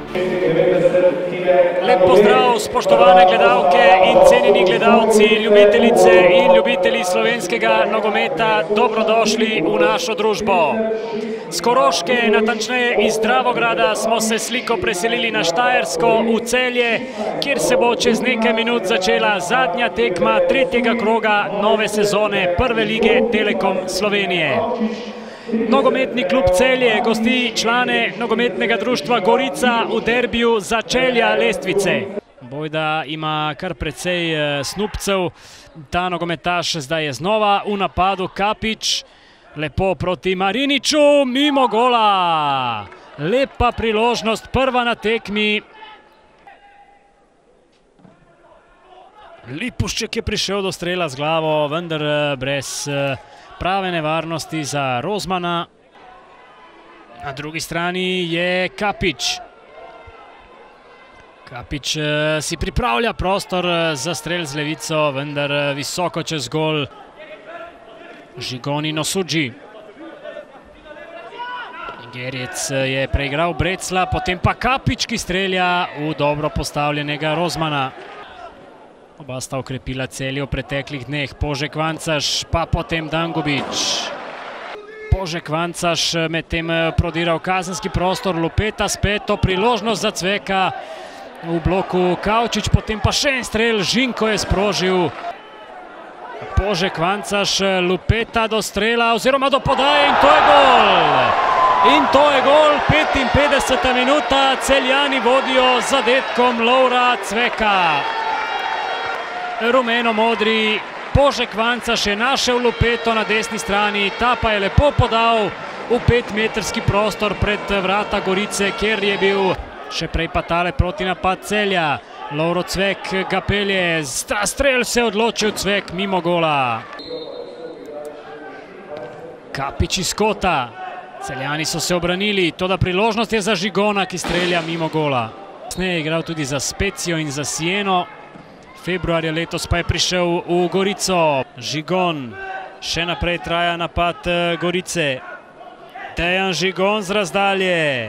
Lep pozdrav, spoštovane gledalke in cenjeni gledalci, ljubitelice in ljubitelji slovenskega nogometa, dobrodošli v našo družbo. S Koroške, natančneje iz Dravograda, smo se sliko preselili na Štajersko v Celje, kjer se bo čez nekaj minut začela zadnja tekma tretjega kroga nove sezone Prve lige Telekom Slovenije. Nogometni klub Celje gosti člane nogometnega društva Gorica v derbiju začelja lestvice. Bojda ima kar precej snubcev, ta nogometaš zdaj je znova v napadu. Kapič, lepo proti Mariniču, mimo gola. Lepa priložnost, prva na tekmi. Lipušček je prišel do strela z glavo, vendar brez prave nevarnosti za Rozmana. Na drugi strani je Kapič. Kapič si pripravlja prostor za strel z levico, vendar visoko čez gol. Žigoni Nosudži. Nigerijec je preigral Brecla, potem pa Kapič, ki strelja v dobro postavljenega Rozmana. Oba sta okrepila Celje v preteklih dneh. Požek Vancaš, pa potem Dangubič. Požek Vancaš medtem prodiral kazenski prostor, Lupeta spet, to priložnost za Cveka v bloku. Kavčič, potem pa še en strel, Žinko je sprožil. Požek Vancaš, Lupeta do strela oziroma do podaje in to je gol! In to je gol, 55. minuta, Celjani vodijo z zadetkom Lovra Cveka. Rumeno-modri, Požek Vancaš je našel Lupeto na desni strani, ta pa je lepo podal v 5-metrski prostor pred vrata Gorice, kjer je bil še prej pa tale protinapad Celja. Lovro Cvek ga pelje, strel se je odločil, Cvek mimo gola. Kapič iz kota, Celjani so se obranili, toda priložnost je za Žigona, ki strelja mimo gola. Kasneje je igral tudi za Specijo in za Sieno. Februarja letos pa je prišel v Gorico. Žigon, še naprej traja napad Gorice. Dejan Žigon z razdalje.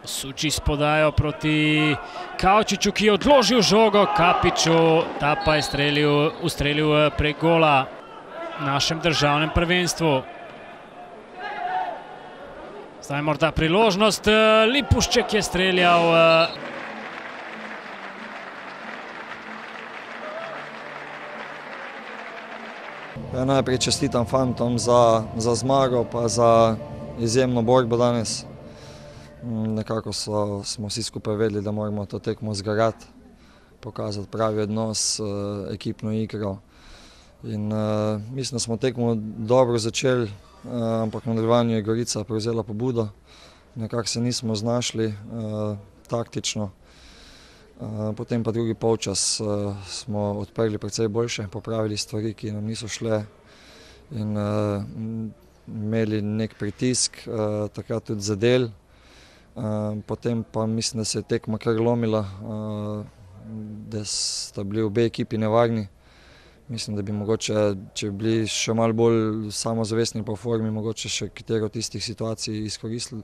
Suči s podajo proti Kavčiču, ki je odložil žogo Kapiču, ta pa je ustrelil prek gola v našem državnem prvenstvu. Zdaj morda priložnost, Lipušček je streljal. Najprej čestitam fantom za zmago, pa za izjemno borbo danes. Nekako smo vsi skupaj vedeli, da moramo to tekmo zgarati, pokazati pravi odnos, ekipno igro. In mislim, da smo tekmo dobro začeli, ampak v nadaljevanju je Gorica prevzela pobudo. Nekako se nismo znašli taktično. Potem pa drugi polčas smo odprli precej boljše, popravili stvari, ki nam niso šle in imeli nek pritisk, takrat tudi za del. Potem pa mislim, da se je tekma kar lomila, da sta bili obe ekipi nevarni. Mislim, da bi mogoče, če bi bili še malo bolj samozavestni po formi, mogoče še katero od tistih situacij izkoristili.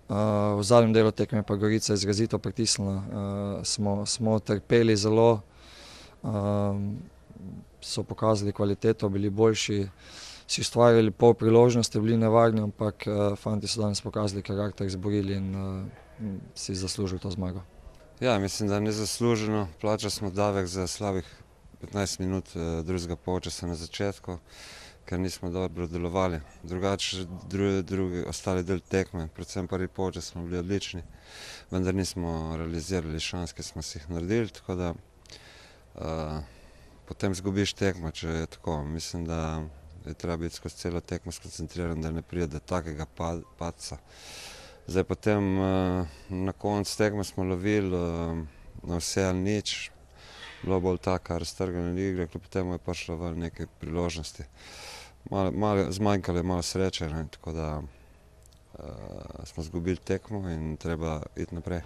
V zadnjem delu tekme pa Gorica izrazito pritisnila. Smo trpeli zelo, so pokazali kvaliteto, bili boljši, si ustvarjali pol priložnosti, bili nevarni, ampak fanti so danes pokazali karakter, izborili in si zaslužili to zmago. Ja, mislim, da nezasluženo. Plačali smo davek za slabih 15 minut drugega polčasa na začetku, ker nismo dobro delovali. Drugače, ostali del tekme, predvsem prvi polčas smo bili odlični, vendar nismo realizirali šans, ki smo si jih naredili, tako da potem izgubiš tekmo, če je tako. Mislim, da je treba biti skozi celo tekmo skoncentriran, da ne pride do takega padca. Zdaj potem na koncu tekme smo lovili na vse ali nič. Bilo bolj taka raztrgana igra, kljub temu je prišlo ven neke priložnosti. Zmanjkalo je malo sreče, tako da smo izgubili tekmo in treba iti naprej.